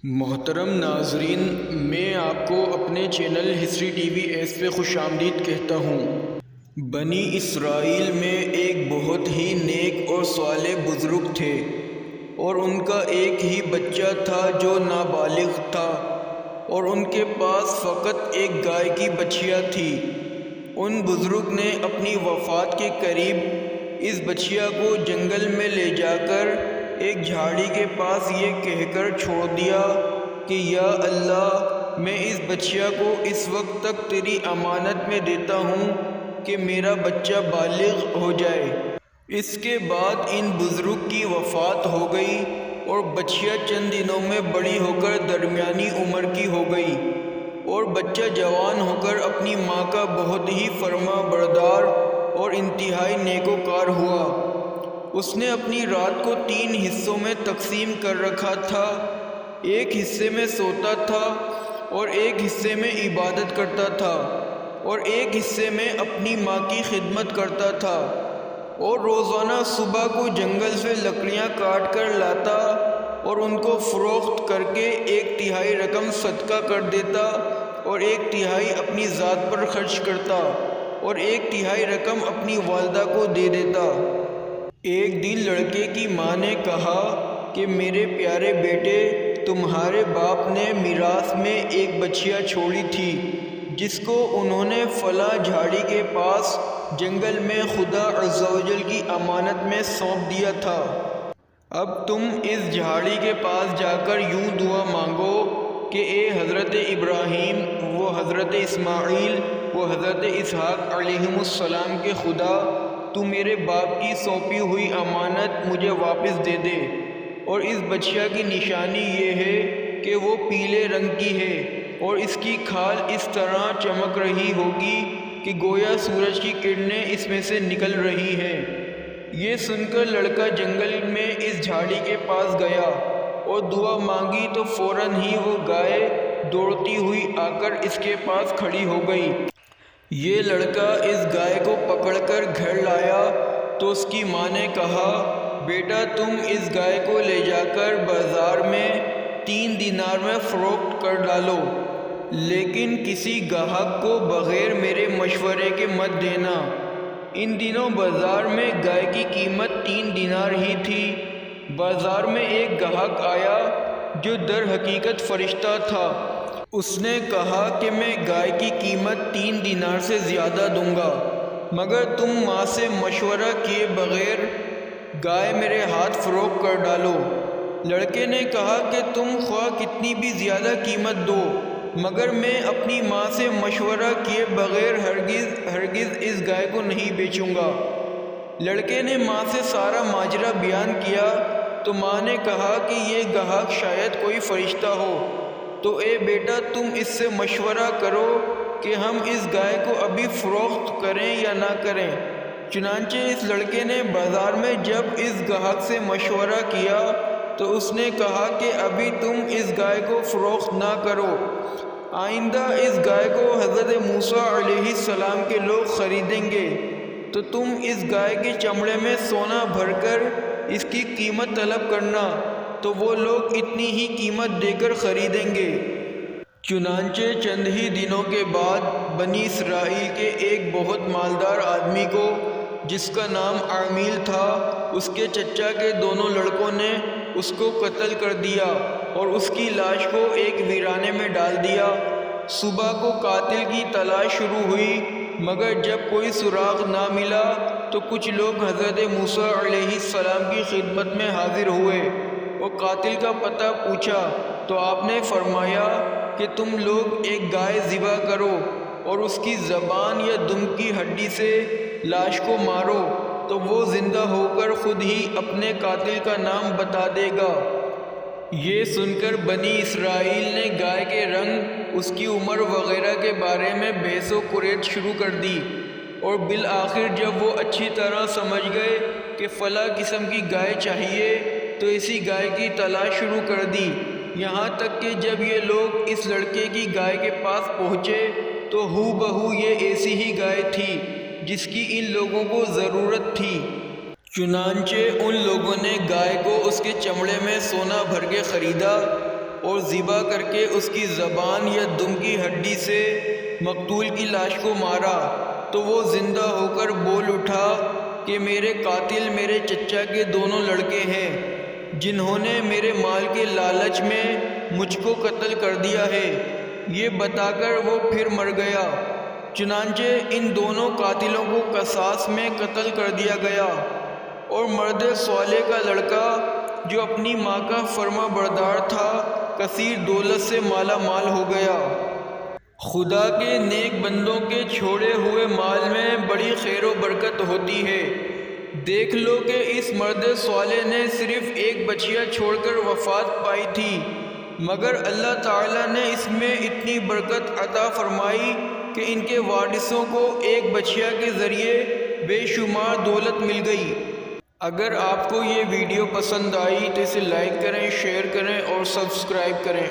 محترم ناظرین، میں آپ کو اپنے channel history T V S پہ خوش آمدید کہتا ہوں۔ بنی اسرائیل میں ایک بہت ہی نیک اور صالح بزرگ تھے، اور ان کا ایک ہی بچہ تھا جو نابالغ تھا، اور ان کے پاس فقط ایک گائے کی بچھیا تھی۔ ان بزرگ نے اپنی وفات کے قریب اس بچھیا کو جنگل میں لے جا کر ایک جھاڑی کے پاس یہ کہہ کر چھوڑ دیا کہ یا اللہ، میں اس بچیا کو اس وقت تک تیری امانت میں دیتا ہوں کہ میرا بچہ بالغ ہو جائے۔ اس کے بعد ان بزرگ کی وفات ہو گئی، اور بچیا چند دنوں میں بڑی ہو کر درمیانی عمر کی ہو گئی، اور بچہ جوان ہو کر اپنی ماں کا بہت ہی فرما بردار اور انتہائی نیکوکار ہوا۔ اس نے اپنی رات کو 3 حصوں میں تقسیم کر رکھا تھا۔ ایک حصے میں سوتا تھا، اور ایک حصے میں عبادت کرتا تھا، اور ایک حصے میں اپنی ماں کی خدمت کرتا تھا، اور روزانہ صبح کو جنگل سے لکڑیاں کاٹ کر لاتا اور ان کو فروخت کر کے 1/3 رقم صدقہ کر دیتا، اور 1/3 اپنی ذات پر خرچ کرتا، اور 1/3 رقم اپنی والدہ کو دے دیتا۔ ایک دن لڑکے کی ماں نے کہا کہ میرے پیارے بیٹے، تمہارے باپ نے میراث میں ایک بچیا چھوڑی تھی جس کو انہوں نے فلاں جھاڑی کے پاس جنگل میں خدا عز و جل کی امانت میں سونپ دیا تھا۔ اب تم اس جھاڑی کے پاس جا کر یوں دعا مانگو کہ اے حضرت ابراہیم و حضرت اسماعیل و حضرت اسحاق علیہم السلام کے خدا، تو میرے باپ کی سونپی ہوئی امانت مجھے واپس دے دے، اور اس بچیا کی نشانی یہ ہے کہ وہ پیلے رنگ کی ہے، اور اس کی کھال اس طرح چمک رہی ہوگی کہ گویا سورج کی کرنیں اس میں سے نکل رہی ہیں۔ یہ سن کر لڑکا جنگل میں اس جھاڑی کے پاس گیا اور دعا مانگی تو فوراً ہی وہ گائے دوڑتی ہوئی آ کر اس کے پاس کھڑی ہو گئی۔ یہ لڑکا اس گائے کو پکڑ کر گھر لایا تو اس کی ماں نے کہا، بیٹا تم اس گائے کو لے جا کر بازار میں 3 دینار میں فروخت کر ڈالو، لیکن کسی گاہک کو بغیر میرے مشورے کے مت دینا۔ ان دنوں بازار میں گائے کی قیمت 3 دینار ہی تھی۔ بازار میں ایک گاہک آیا جو در حقیقت فرشتہ تھا۔ اس نے کہا کہ میں گائے کی قیمت 3 دینار سے زیادہ دوں گا، مگر تم ماں سے مشورہ کیے بغیر گائے میرے ہاتھ فروخت کر ڈالو۔ لڑکے نے کہا کہ تم خواہ کتنی بھی زیادہ قیمت دو، مگر میں اپنی ماں سے مشورہ کیے بغیر ہرگز اس گائے کو نہیں بیچوں گا۔ لڑکے نے ماں سے سارا ماجرا بیان کیا تو ماں نے کہا کہ یہ گاہک شاید کوئی فرشتہ ہو، تو اے بیٹا تم اس سے مشورہ کرو کہ ہم اس گائے کو ابھی فروخت کریں یا نہ کریں۔ چنانچہ اس لڑکے نے بازار میں جب اس گاہک سے مشورہ کیا تو اس نے کہا کہ ابھی تم اس گائے کو فروخت نہ کرو، آئندہ اس گائے کو حضرت موسیٰ علیہ السلام کے لوگ خریدیں گے تو تم اس گائے کے چمڑے میں سونا بھر کر اس کی قیمت طلب کرنا، تو وہ لوگ اتنی ہی قیمت دے کر خریدیں گے۔ چنانچہ چند ہی دنوں کے بعد بنی اسرائیل کے ایک بہت مالدار آدمی کو، جس کا نام عرمیل تھا، اس کے چچا کے دونوں لڑکوں نے اس کو قتل کر دیا اور اس کی لاش کو ایک ویرانے میں ڈال دیا۔ صبح کو قاتل کی تلاش شروع ہوئی، مگر جب کوئی سراغ نہ ملا تو کچھ لوگ حضرت موسیٰ علیہ السلام کی خدمت میں حاضر ہوئے اور قاتل کا پتہ پوچھا تو آپ نے فرمایا کہ تم لوگ ایک گائے ذبح کرو اور اس کی زبان یا دم کی ہڈی سے لاش کو مارو، تو وہ زندہ ہو کر خود ہی اپنے قاتل کا نام بتا دے گا۔ یہ سن کر بنی اسرائیل نے گائے کے رنگ، اس کی عمر وغیرہ کے بارے میں بحث و قریت شروع کر دی، اور بالآخر جب وہ اچھی طرح سمجھ گئے کہ فلاں قسم کی گائے چاہیے تو اسی گائے کی تلاش شروع کر دی، یہاں تک کہ جب یہ لوگ اس لڑکے کی گائے کے پاس پہنچے تو ہو بہو یہ ایسی ہی گائے تھی جس کی ان لوگوں کو ضرورت تھی۔ چنانچہ ان لوگوں نے گائے کو اس کے چمڑے میں سونا بھر کے خریدا اور ذبح کر کے اس کی زبان یا دم کی ہڈی سے مقتول کی لاش کو مارا تو وہ زندہ ہو کر بول اٹھا کہ میرے قاتل میرے چچا کے دونوں لڑکے ہیں جنہوں نے میرے مال کے لالچ میں مجھ کو قتل کر دیا ہے۔ یہ بتا کر وہ پھر مر گیا۔ چنانچہ ان دونوں قاتلوں کو قصاص میں قتل کر دیا گیا، اور مرد صالح کا لڑکا جو اپنی ماں کا فرما بردار تھا کثیر دولت سے مالا مال ہو گیا۔ خدا کے نیک بندوں کے چھوڑے ہوئے مال میں بڑی خیر و برکت ہوتی ہے۔ دیکھ لو کہ اس مرد صالح نے صرف ایک بچیا چھوڑ کر وفات پائی تھی، مگر اللہ تعالیٰ نے اس میں اتنی برکت عطا فرمائی کہ ان کے وارثوں کو ایک بچیا کے ذریعے بے شمار دولت مل گئی۔ اگر آپ کو یہ ویڈیو پسند آئی تو اسے لائک کریں، شیئر کریں اور سبسکرائب کریں۔